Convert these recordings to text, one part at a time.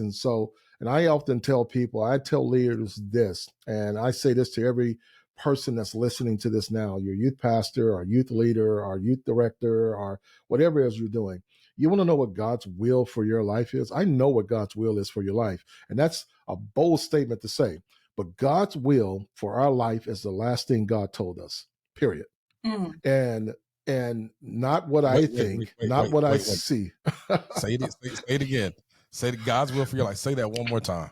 And so, and I often tell people, I tell leaders this, and I say this to every person that's listening to this now, your youth pastor or youth leader or youth director or whatever it is you're doing. You want to know what God's will for your life is? I know what God's will is for your life. And that's a bold statement to say. But God's will for our life is the last thing God told us, period. And not what I think, not what I see. Say it again. Say God's will for your life. Say that one more time.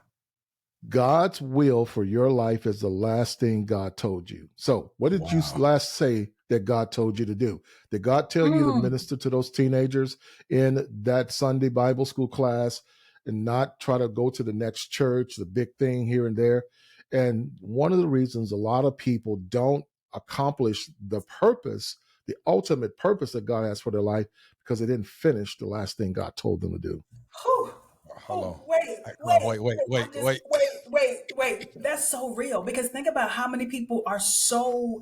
God's will for your life is the last thing God told you. So what did you last say that God told you to do? Did God tell you to minister to those teenagers in that Sunday Bible school class and not try to go to the next church, the big thing here and there? And one of the reasons a lot of people don't accomplish the purpose, the ultimate purpose that God has for their life, because they didn't finish the last thing God told them to do. Hold on. Wait. That's so real, because think about how many people are so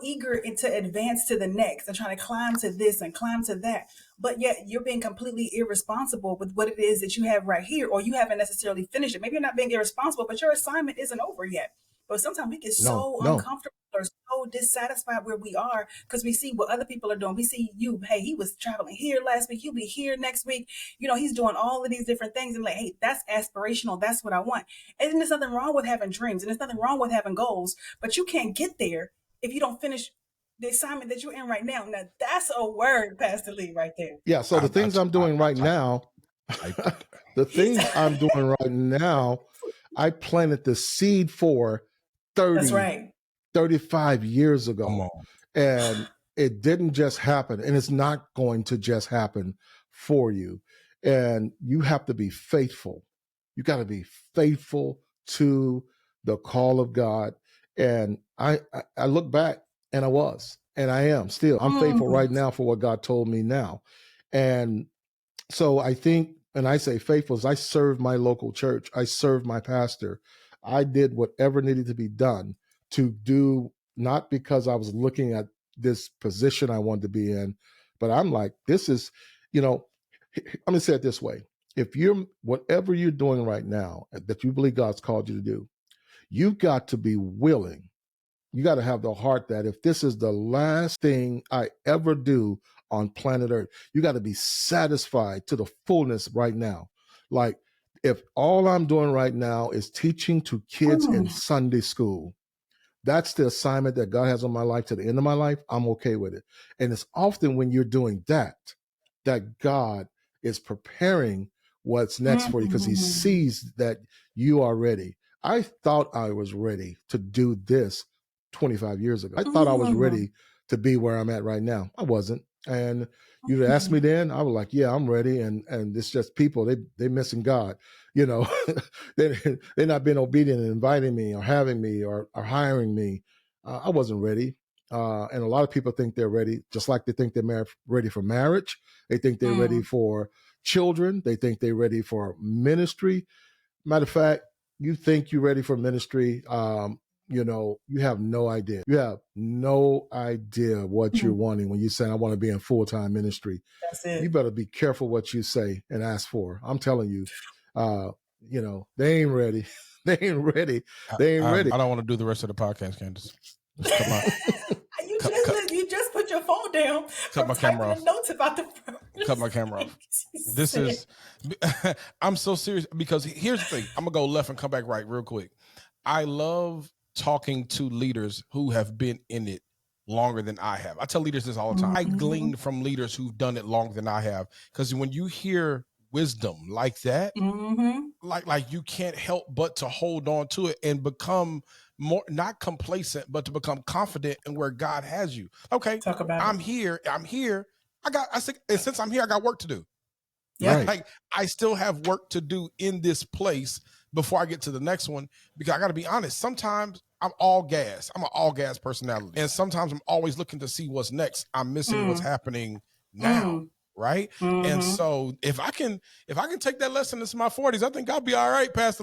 eager to advance to the next and trying to climb to this and climb to that. But yet you're being completely irresponsible with what it is that you have right here, or you haven't necessarily finished it. Maybe you're not being irresponsible, but your assignment isn't over yet. But sometimes we get so uncomfortable or so dissatisfied where we are because we see what other people are doing. We see you, hey, he was traveling here last week. He'll be here next week. You know, he's doing all of these different things. And like, hey, that's aspirational. That's what I want. And there's nothing wrong with having dreams. And there's nothing wrong with having goals. But you can't get there if you don't finish the assignment that you're in right now. Now, that's a word, Pastor Lee, right there. Yeah, so the things I'm doing right now, the things I'm doing right now, I planted the seed for 35 years ago. And it didn't just happen, and it's not going to just happen for you. And you have to be faithful. You got to be faithful to the call of God. And I look back, and I am still. I'm faithful right now for what God told me now. And so I think, and I say faithful, is I serve my local church. I serve my pastor. I did whatever needed to be done to do, not because I was looking at this position I wanted to be in, but I'm like, this is, I'm going to say it this way. If whatever you're doing right now that you believe God's called you to do, you've got to be willing. You got to have the heart that if this is the last thing I ever do on planet Earth, you got to be satisfied to the fullness right now. Like, if all I'm doing right now is teaching to kids in Sunday school, that's the assignment that God has on my life to the end of my life, I'm okay with it. And it's often when you're doing that God is preparing what's next for you, because he sees that you are ready. I thought I was ready to do this 25 years ago. I thought I was ready to be where I'm at right now. I wasn't. And you'd asked me then, I was like, yeah, I'm ready. And it's just people, they missing God. They're not being obedient and inviting me or having me or hiring me. I wasn't ready. And a lot of people think they're ready, just like they think they're ready for marriage. They think they're ready for children. They think they're ready for ministry. Matter of fact, you think you're ready for ministry. You have no idea. You have no idea what you're wanting when you say, I want to be in full-time ministry. That's it. You better be careful what you say and ask for. I'm telling you, they ain't ready. They ain't ready. They ain't ready. I don't want to do the rest of the podcast, Candace. Come on. You just put your phone down. Cut my camera off. Notes about the Cut my camera off. This is, I'm so serious, because here's the thing. I'm going to go left and come back right real quick. I love talking to leaders who have been in it longer than I have. I tell leaders this all the time. I gleaned from leaders who've done it longer than I have, because when you hear wisdom like that, like you can't help but to hold on to it and become more, not complacent, but to become confident in where God has you. Okay, talk about I'm here. And since I'm here, I got work to do. Yeah, right? Like, I still have work to do in this place before I get to the next one, because I got to be honest. Sometimes I'm all gas. I'm an all gas personality. And sometimes I'm always looking to see what's next. I'm missing what's happening now. Right. And so if I can take that lesson into my 40s, I think I'll be all right, Pastor Lee.